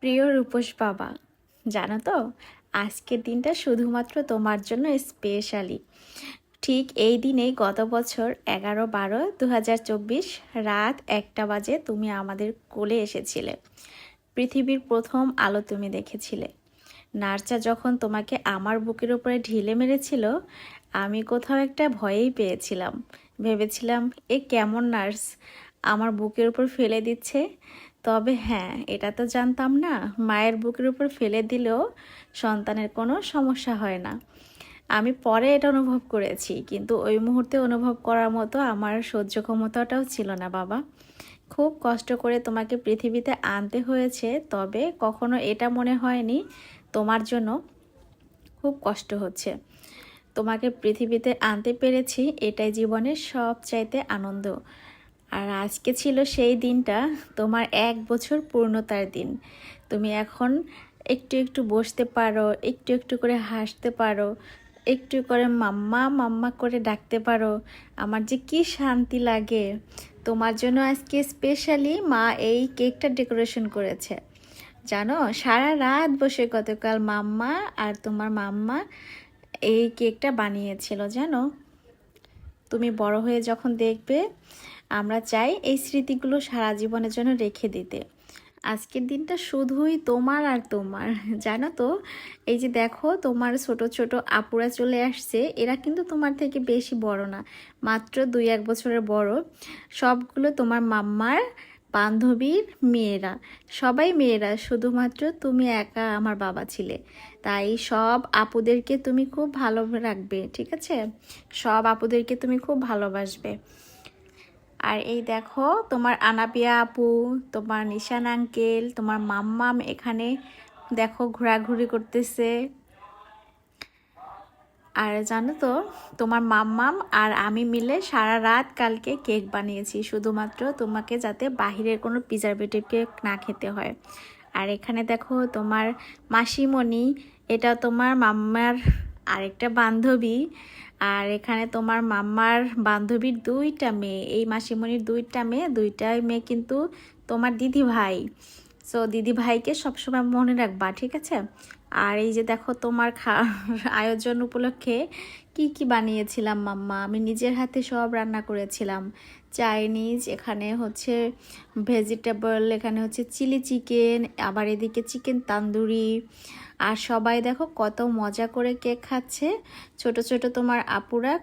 প্রিয় রূপস বাবা, জানো তো আজকের দিনটা শুধুমাত্র তোমার জন্য স্পেশালি। ঠিক এই দিনেই গত বছর 11/12/2024 রাত 1টা বাজে তুমি আমাদের কোলে এসেছিলে। পৃথিবীর প্রথম আলো তুমি দেখেছিলে। নার্সটা যখন তোমাকে আমার বুকের উপরে ঢিলে মেরেছিল, আমি কোথাও একটা ভয়েই পেয়েছিলাম। ভেবেছিলাম এ কেমন নার্স, আমার বুকের উপর ফেলে দিচ্ছে। তবে হ্যাঁ, এটা তো জানতাম না মায়ের বুকের উপর ফেলে দিলেও সন্তানের কোনো সমস্যা হয় না। আমি পরে এটা অনুভব করেছি, কিন্তু ওই মুহূর্তে অনুভব করার মতো আমার সহ্য ক্ষমতাটাও ছিল না বাবা। খুব কষ্ট করে তোমাকে পৃথিবীতে আনতে হয়েছে, তবে কখনো এটা মনে হয়নি তোমার জন্য খুব কষ্ট হচ্ছে। তোমাকে পৃথিবীতে আনতে পেরেছি, এটাই জীবনের সবচাইতে আনন্দ। আর আজকে ছিল সেই দিনটা, তোমার 1 বছর পূর্ণতার দিন। তুমি এখন একটু একটু বসতে পারো, একটু একটু করে হাসতে পারো, একটু করে মাম্মা মাম্মা করে ডাকতে পারো। আমার যে কি শান্তি লাগে। তোমার জন্য আজকে স্পেশালি মা এই কেকটা ডেকোরেশন করেছে। জানো, সারা রাত বসে গতকাল মাম্মা আর তোমার মাম্মা এই কেকটা বানিয়েছিল। জানো, তুমি বড় হয়ে যখন দেখবে, আমরা চাই এই স্মৃতিগুলো সারা জীবনের জন্য রেখে দিতে। আজকের দিনটা শুধুই তোমার আর তোমার। জানো তো, এই যে দেখো তোমার ছোট ছোট আপুরা চলে আসছে, এরা কিন্তু তোমার থেকে বেশি বড় না, মাত্র 2-1 বছরের বড়। সবগুলো তোমার মাম্মার বান্ধবীর মেয়েরা, সবাই মেয়েরা, শুধুমাত্র তুমি একা আমার বাবা ছিলে। তাই সব আপুদেরকে তুমি খুব ভালো রাখবে, ঠিক আছে? সব আপুদেরকে তুমি খুব ভালোবাসবে। আর এই দেখো তোমার আনাপিয়া আপু, তোমার নিশান আঙ্কেল, তোমার মাম্মাম এখানে দেখো ঘোরাঘুরি করতেছে। আর জানো তো, তোমার মাম্মাম আর আমি মিলে সারা রাত কালকে কেক বানিয়েছি, শুধুমাত্র তোমাকে যাতে বাহিরের কোনো প্রিজারভেটিভ কেক না খেতে হয়। আর এখানে দেখো তোমার মাসিমণি, এটা তোমার মাম্মার আরেকটা বান্ধবী। আর এখানে তোমার মাম্মার বান্ধবীর 2টা মেয়ে, এই মাসিমণির 2টা মেয়ে, 2টাই মেয়ে কিন্তু তোমার দিদি ভাই। সো দিদি ভাইকে সবসময় মনে রাখবা, ঠিক আছে? আর এই যে দেখো তোমার আয়োজন উপলক্ষে কি কি বানিয়েছিলাম মাম্মা, আমি নিজের হাতে সব রান্না করেছিলাম। চাইনিজ, এখানে হচ্ছে ভেজিটেবল, এখানে হচ্ছে চিলি চিকেন, আবার এদিকে চিকেন তান্দুরি। আর সবাই দেখো কত মজা করে কেক খাচ্ছে, ছোট ছোট তোমার আপুরা।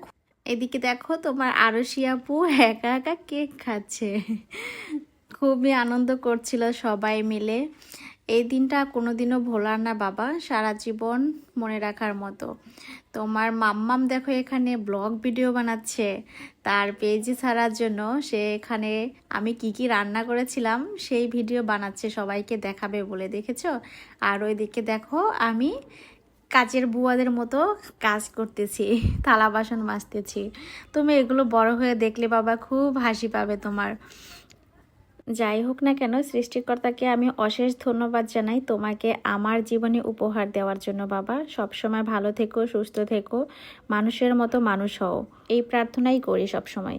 এদিকে দেখো তোমার আরশি আপু একা একা কেক খাচ্ছে। খুবই আনন্দ করছিল সবাই মিলে। এই দিনটা কোনোদিনও ভোলার না বাবা, সারা জীবন মনে রাখার মতো। তোমার মাম্মাম দেখো এখানে ব্লগ ভিডিও বানাচ্ছে তার পেজে ছাড়ার জন্য। সে এখানে আমি কি কি রান্না করেছিলাম সেই ভিডিও বানাচ্ছে সবাইকে দেখাবে বলে, দেখেছো? আর ওইদিকে দেখো আমি কাজের বুয়াদের মতো কাজ করতেছি, থালা বাসন মাজতেছি। তুমি এগুলো বড় হয়ে দেখলে বাবা খুব হাসি পাবে তোমার। যাই হোক না কেন, সৃষ্টিকর্তাকে আমি অশেষ ধন্যবাদ জানাই তোমাকে আমার জীবনে উপহার দেওয়ার জন্য বাবা। সবসময় ভালো থেকো, সুস্থ থেকো, মানুষের মতো মানুষ হও, এই প্রার্থনাই করি সবসময়।